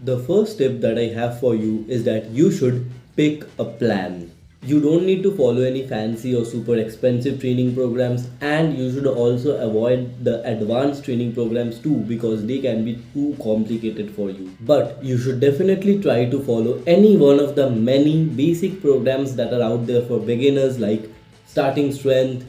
The first tip that I have for you is that you should pick a plan. You don't need to follow any fancy or super expensive training programs, and you should also avoid the advanced training programs too because they can be too complicated for you. But you should definitely try to follow any one of the many basic programs that are out there for beginners like starting strength,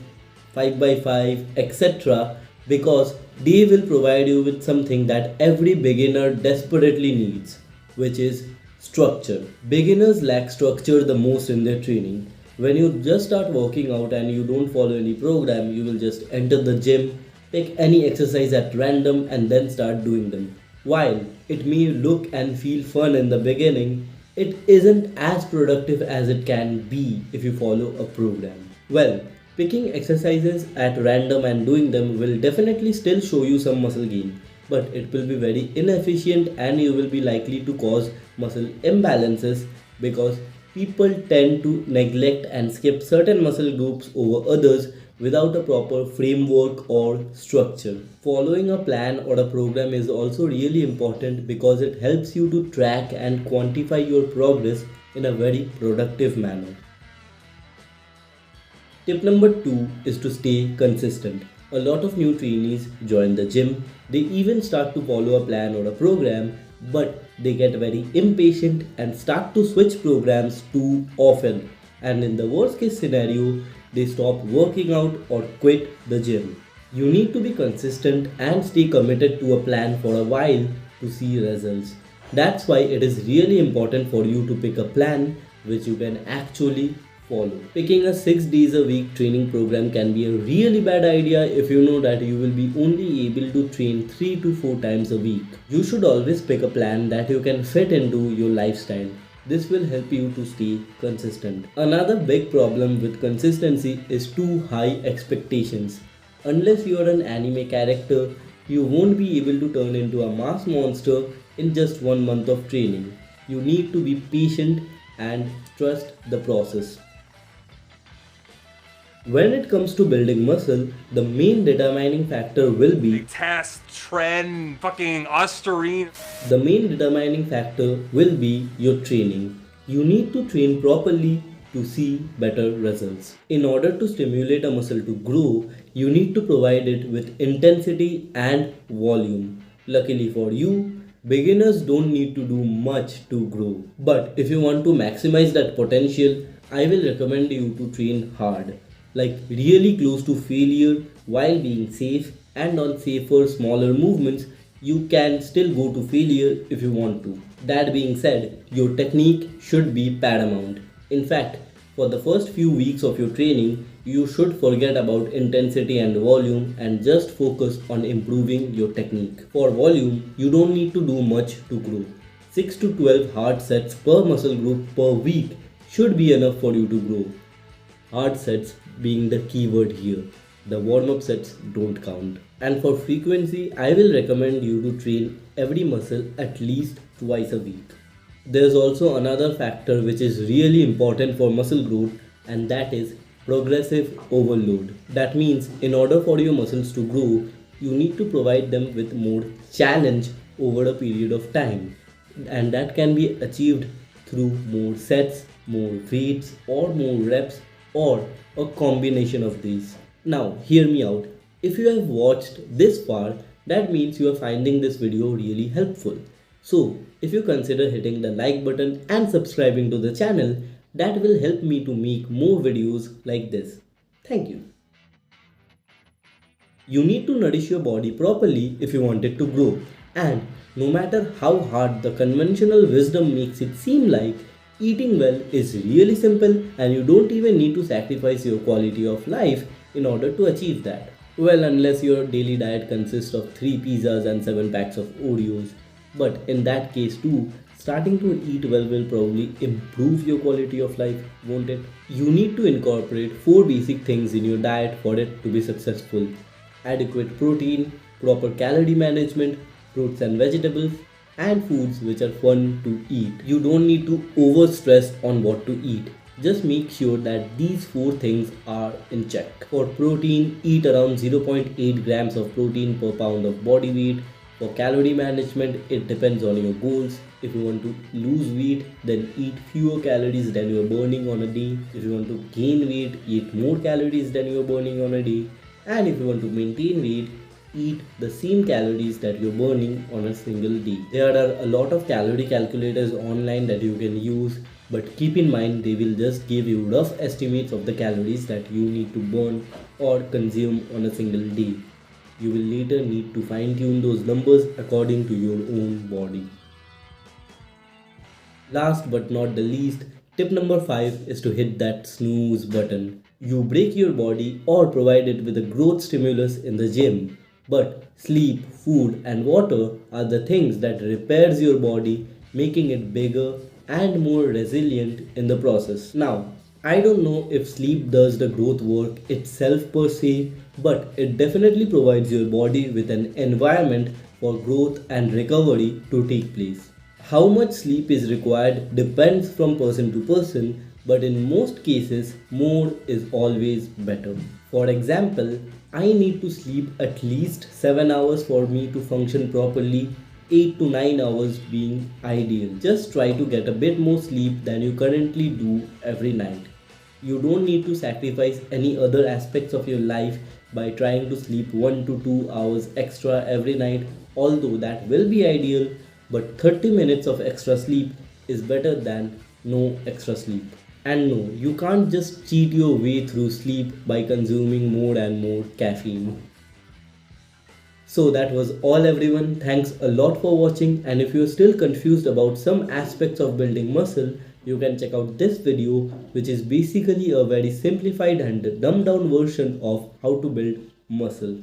5 by 5, etc. because they will provide you with something that every beginner desperately needs, which is structure. Beginners lack structure the most in their training. When you just start working out and you don't follow any program, you will just enter the gym, pick any exercise at random, and then start doing them. While it may look and feel fun in the beginning, it isn't as productive as it can be if you follow a program. Well, picking exercises at random and doing them will definitely still show you some muscle gain, but it will be very inefficient and you will be likely to cause muscle imbalances because people tend to neglect and skip certain muscle groups over others without a proper framework or structure. Following a plan or a program is also really important because it helps you to track and quantify your progress in a very productive manner. Tip number two is to stay consistent. A lot of new trainees join the gym, they even start to follow a plan or a program, but they get very impatient and start to switch programs too often. And in the worst case scenario, they stop working out or quit the gym. You need to be consistent and stay committed to a plan for a while to see results. That's why it is really important for you to pick a plan which you can actually follow. Picking a 6 days a week training program can be a really bad idea if you know that you will be only able to train 3 to 4 times a week. You should always pick a plan that you can fit into your lifestyle. This will help you to stay consistent. Another big problem with consistency is too high expectations. Unless you are an anime character, you won't be able to turn into a mass monster in just 1 month of training. You need to be patient and trust the process. When it comes to building muscle, the main determining factor will be test, trend, fucking Osterine. the main determining factor will be your training. You need to train properly to see better results. In order to stimulate a muscle to grow, you need to provide it with intensity and volume. Luckily for you, beginners don't need to do much to grow. But if you want to maximize that potential, I will recommend you to train hard, like really close to failure while being safe, and on safer, smaller movements, you can still go to failure if you want to. That being said, your technique should be paramount. In fact, for the first few weeks of your training, you should forget about intensity and volume and just focus on improving your technique. For volume, you don't need to do much to grow. 6 to 12 hard sets per muscle group per week should be enough for you to grow. Hard sets being the keyword here. The warm up sets don't count. And for frequency, I will recommend you to train every muscle at least twice a week. There's also another factor which is really important for muscle growth, and that is progressive overload. That means in order for your muscles to grow, you need to provide them with more challenge over a period of time. And that can be achieved through more sets, more weights, or more reps, or a combination of these. Now, hear me out. If you have watched this far, that means you are finding this video really helpful. So, if you consider hitting the like button and subscribing to the channel, that will help me to make more videos like this. Thank you. You need to nourish your body properly if you want it to grow. And no matter how hard the conventional wisdom makes it seem like, eating well is really simple and you don't even need to sacrifice your quality of life in order to achieve that. Well, unless your daily diet consists of 3 pizzas and 7 packs of Oreos. But in that case too, starting to eat well will probably improve your quality of life, won't it? You need to incorporate 4 basic things in your diet for it to be successful. Adequate protein, proper calorie management, fruits and vegetables, and foods which are fun to eat. You don't need to over stress on what to eat. Just make sure that these 4 things are in check. For protein, eat around 0.8 grams of protein per pound of body weight. For calorie management, it depends on your goals. If you want to lose weight, then eat fewer calories than you are burning on a day. If you want to gain weight, eat more calories than you are burning on a day. And if you want to maintain weight, eat the same calories that you're burning on a single day. There are a lot of calorie calculators online that you can use, but keep in mind they will just give you rough estimates of the calories that you need to burn or consume on a single day. You will later need to fine tune those numbers according to your own body. Last but not the least, tip number 5 is to hit that snooze button. You break your body or provide it with a growth stimulus in the gym, but sleep, food and water are the things that repairs your body, making it bigger and more resilient in the process. Now, I don't know if sleep does the growth work itself per se, but it definitely provides your body with an environment for growth and recovery to take place. How much sleep is required depends from person to person, but in most cases, more is always better. For example, I need to sleep at least 7 hours for me to function properly, 8 to 9 hours being ideal. Just try to get a bit more sleep than you currently do every night. You don't need to sacrifice any other aspects of your life by trying to sleep 1 to 2 hours extra every night, although that will be ideal, but 30 minutes of extra sleep is better than no extra sleep. And no, you can't just cheat your way through sleep by consuming more and more caffeine. So that was all everyone. Thanks a lot for watching, and if you're still confused about some aspects of building muscle, you can check out this video, which is basically a very simplified and dumbed down version of how to build muscle.